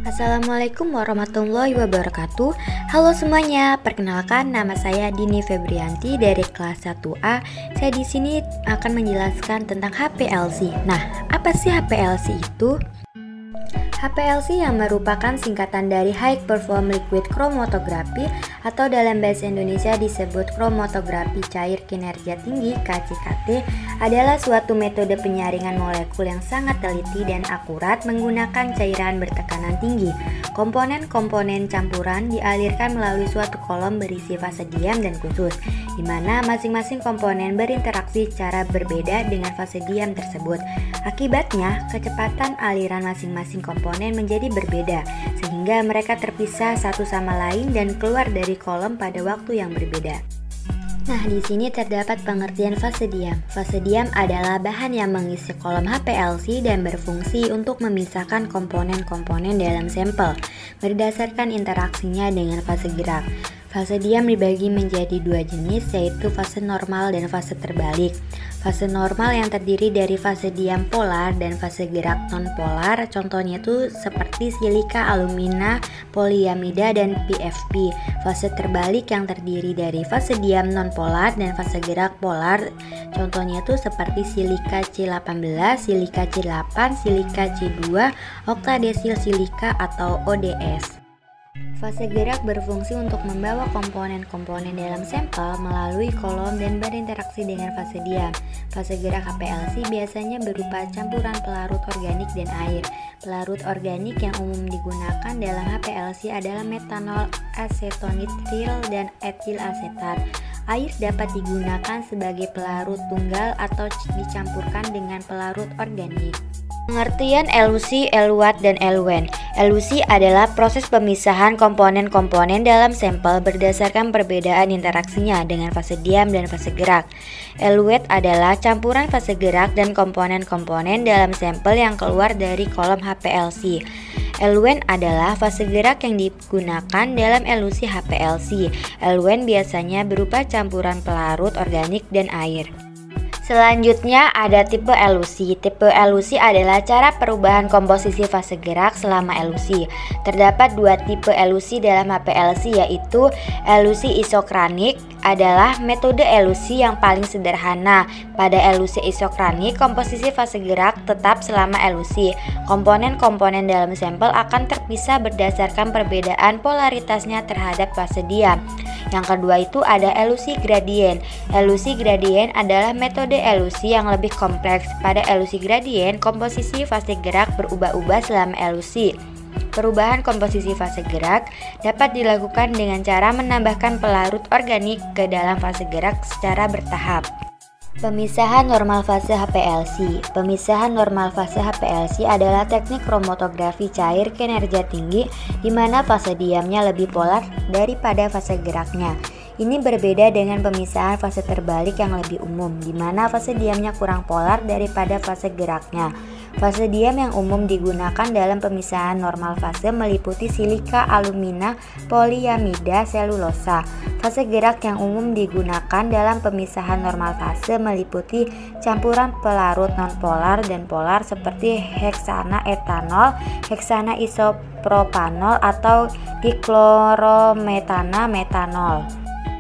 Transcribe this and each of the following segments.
Assalamualaikum warahmatullahi wabarakatuh. Halo semuanya, perkenalkan nama saya Dini Febrianti dari kelas 1A. Saya di sini akan menjelaskan tentang HPLC. Nah, apa sih HPLC itu? HPLC yang merupakan singkatan dari High Perform Liquid Chromatography atau dalam bahasa Indonesia disebut kromatografi cair kinerja tinggi (KCKT) adalah suatu metode penyaringan molekul yang sangat teliti dan akurat menggunakan cairan bertekanan tinggi. Komponen-komponen campuran dialirkan melalui suatu kolom berisi fase diam dan khusus, di mana masing-masing komponen berinteraksi secara berbeda dengan fase diam tersebut. Akibatnya, kecepatan aliran masing-masing komponen menjadi berbeda, sehingga mereka terpisah satu sama lain dan keluar dari kolom pada waktu yang berbeda. Nah, di sini terdapat pengertian fase diam. Fase diam adalah bahan yang mengisi kolom HPLC dan berfungsi untuk memisahkan komponen-komponen dalam sampel berdasarkan interaksinya dengan fase gerak. Fase diam dibagi menjadi dua jenis, yaitu fase normal dan fase terbalik. Fase normal yang terdiri dari fase diam polar dan fase gerak non-polar, contohnya itu seperti silika, alumina, poliamida, dan PFP. Fase terbalik yang terdiri dari fase diam non-polar dan fase gerak polar, contohnya itu seperti silika C18, silika C8, silika C2, oktadesil silika atau ODS. Fase gerak berfungsi untuk membawa komponen-komponen dalam sampel melalui kolom dan berinteraksi dengan fase diam. Fase gerak HPLC biasanya berupa campuran pelarut organik dan air. Pelarut organik yang umum digunakan dalam HPLC adalah metanol, asetonitril, dan etil asetat. Air dapat digunakan sebagai pelarut tunggal atau dicampurkan dengan pelarut organik. Pengertian elusi, eluat, dan eluen. Elusi adalah proses pemisahan komponen-komponen dalam sampel berdasarkan perbedaan interaksinya dengan fase diam dan fase gerak. Eluet adalah campuran fase gerak dan komponen-komponen dalam sampel yang keluar dari kolom HPLC. Eluen adalah fase gerak yang digunakan dalam elusi HPLC. Eluen biasanya berupa campuran pelarut organik dan air. Selanjutnya ada tipe elusi. Tipe elusi adalah cara perubahan komposisi fase gerak selama elusi. Terdapat dua tipe elusi dalam HPLC, yaitu elusi isokranik adalah metode elusi yang paling sederhana. Pada elusi isokranik, komposisi fase gerak tetap selama elusi. Komponen-komponen dalam sampel akan terpisah berdasarkan perbedaan polaritasnya terhadap fase diam. Yang kedua itu ada elusi gradien. Elusi gradien adalah metode elusi yang lebih kompleks. Pada elusi gradien, komposisi fase gerak berubah-ubah selama elusi. Perubahan komposisi fase gerak dapat dilakukan dengan cara menambahkan pelarut organik ke dalam fase gerak secara bertahap. Pemisahan normal fase HPLC. Pemisahan normal fase HPLC adalah teknik kromatografi cair kinerja tinggi di mana fase diamnya lebih polar daripada fase geraknya. Ini berbeda dengan pemisahan fase terbalik yang lebih umum, di mana fase diamnya kurang polar daripada fase geraknya. Fase diam yang umum digunakan dalam pemisahan normal fase meliputi silika, alumina, poliamida, selulosa. Fase gerak yang umum digunakan dalam pemisahan normal fase meliputi campuran pelarut nonpolar dan polar seperti heksana etanol, heksana isopropanol, atau diklorometana metanol.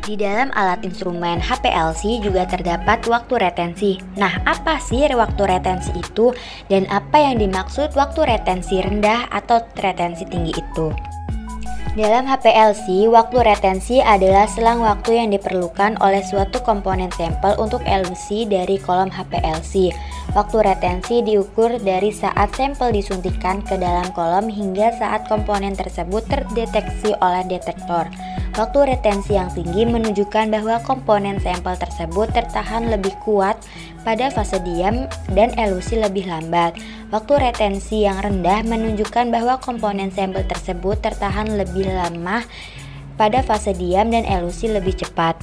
Di dalam alat instrumen HPLC juga terdapat waktu retensi. Nah, apa sih waktu retensi itu dan apa yang dimaksud waktu retensi rendah atau retensi tinggi itu? Dalam HPLC, waktu retensi adalah selang waktu yang diperlukan oleh suatu komponen sampel untuk elusi dari kolom HPLC. Waktu retensi diukur dari saat sampel disuntikkan ke dalam kolom hingga saat komponen tersebut terdeteksi oleh detektor. Waktu retensi yang tinggi menunjukkan bahwa komponen sampel tersebut tertahan lebih kuat pada fase diam dan elusi lebih lambat. Waktu retensi yang rendah menunjukkan bahwa komponen sampel tersebut tertahan lebih lama pada fase diam dan elusi lebih cepat.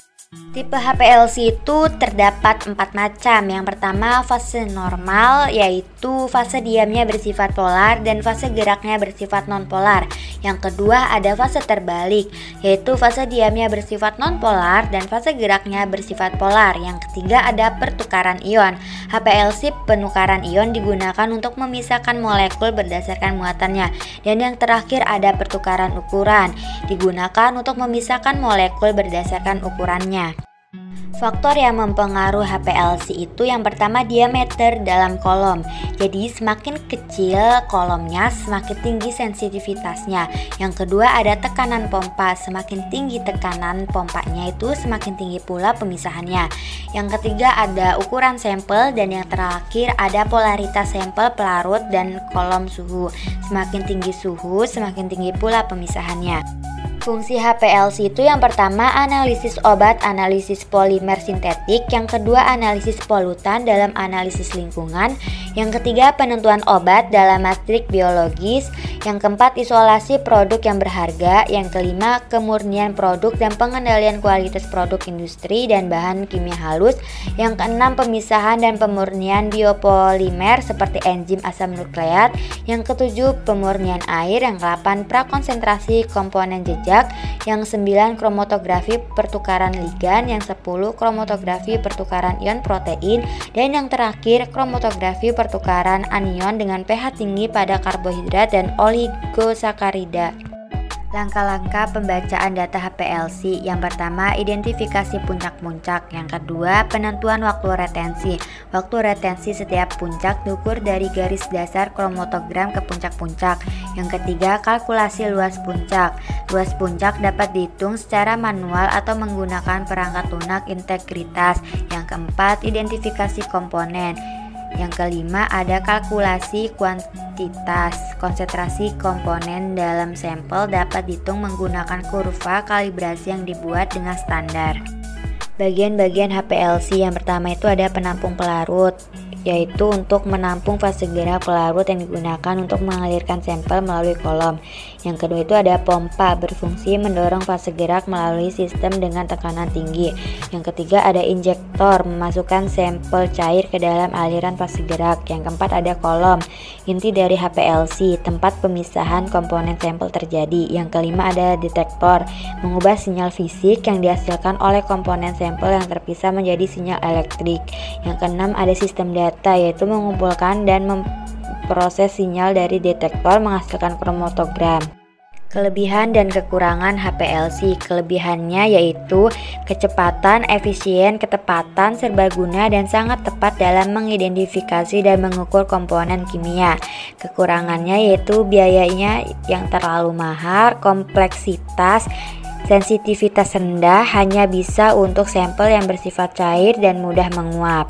Tipe HPLC itu terdapat 4 macam. Yang pertama fase normal, yaitu fase diamnya bersifat polar dan fase geraknya bersifat non-polar. Yang kedua ada fase terbalik, yaitu fase diamnya bersifat nonpolar dan fase geraknya bersifat polar. Yang ketiga ada pertukaran ion. HPLC penukaran ion digunakan untuk memisahkan molekul berdasarkan muatannya. Dan yang terakhir ada pertukaran ukuran, digunakan untuk memisahkan molekul berdasarkan ukurannya. Faktor yang mempengaruhi HPLC itu yang pertama diameter dalam kolom. Jadi semakin kecil kolomnya semakin tinggi sensitivitasnya. Yang kedua ada tekanan pompa. Semakin tinggi tekanan pompanya itu semakin tinggi pula pemisahannya. Yang ketiga ada ukuran sampel dan yang terakhir ada polaritas sampel pelarut dan kolom suhu. Semakin tinggi suhu semakin tinggi pula pemisahannya. Fungsi HPLC itu yang pertama analisis obat, analisis polimer sintetik, yang kedua analisis polutan dalam analisis lingkungan, yang ketiga penentuan obat dalam matrik biologis, yang keempat isolasi produk yang berharga, yang kelima kemurnian produk dan pengendalian kualitas produk industri dan bahan kimia halus, yang keenam pemisahan dan pemurnian biopolimer seperti enzim asam nukleat, yang ketujuh pemurnian air, yang ke-8 prakonsentrasi komponen jejak, yang 9 kromatografi pertukaran ligan, yang 10 kromatografi pertukaran ion protein, dan yang terakhir kromatografi pertukaran anion dengan pH tinggi pada karbohidrat dan oligosakarida. Langkah-langkah pembacaan data HPLC. Yang pertama, identifikasi puncak-puncak. Yang kedua, penentuan waktu retensi. Waktu retensi setiap puncak diukur dari garis dasar kromatogram ke puncak-puncak. Yang ketiga, kalkulasi luas puncak. Luas puncak dapat dihitung secara manual atau menggunakan perangkat lunak integritas. Yang keempat, identifikasi komponen. Yang kelima ada kalkulasi kuantitas. Konsentrasi komponen dalam sampel dapat dihitung menggunakan kurva kalibrasi yang dibuat dengan standar. Bagian-bagian HPLC yang pertama itu ada penampung pelarut, yaitu untuk menampung fase gerak pelarut yang digunakan untuk mengalirkan sampel melalui kolom. Yang kedua itu ada pompa, berfungsi mendorong fase gerak melalui sistem dengan tekanan tinggi. Yang ketiga ada injektor, memasukkan sampel cair ke dalam aliran fase gerak. Yang keempat ada kolom, inti dari HPLC, tempat pemisahan komponen sampel terjadi. Yang kelima ada detektor, mengubah sinyal fisik yang dihasilkan oleh komponen sampel yang terpisah menjadi sinyal elektrik. Yang keenam ada sistem data, yaitu mengumpulkan dan memproses sinyal dari detektor menghasilkan kromatogram. Kelebihan dan kekurangan HPLC. Kelebihannya yaitu kecepatan, efisien, ketepatan, serbaguna, dan sangat tepat dalam mengidentifikasi dan mengukur komponen kimia. Kekurangannya yaitu biayanya yang terlalu mahal, kompleksitas, sensitivitas rendah, hanya bisa untuk sampel yang bersifat cair dan mudah menguap.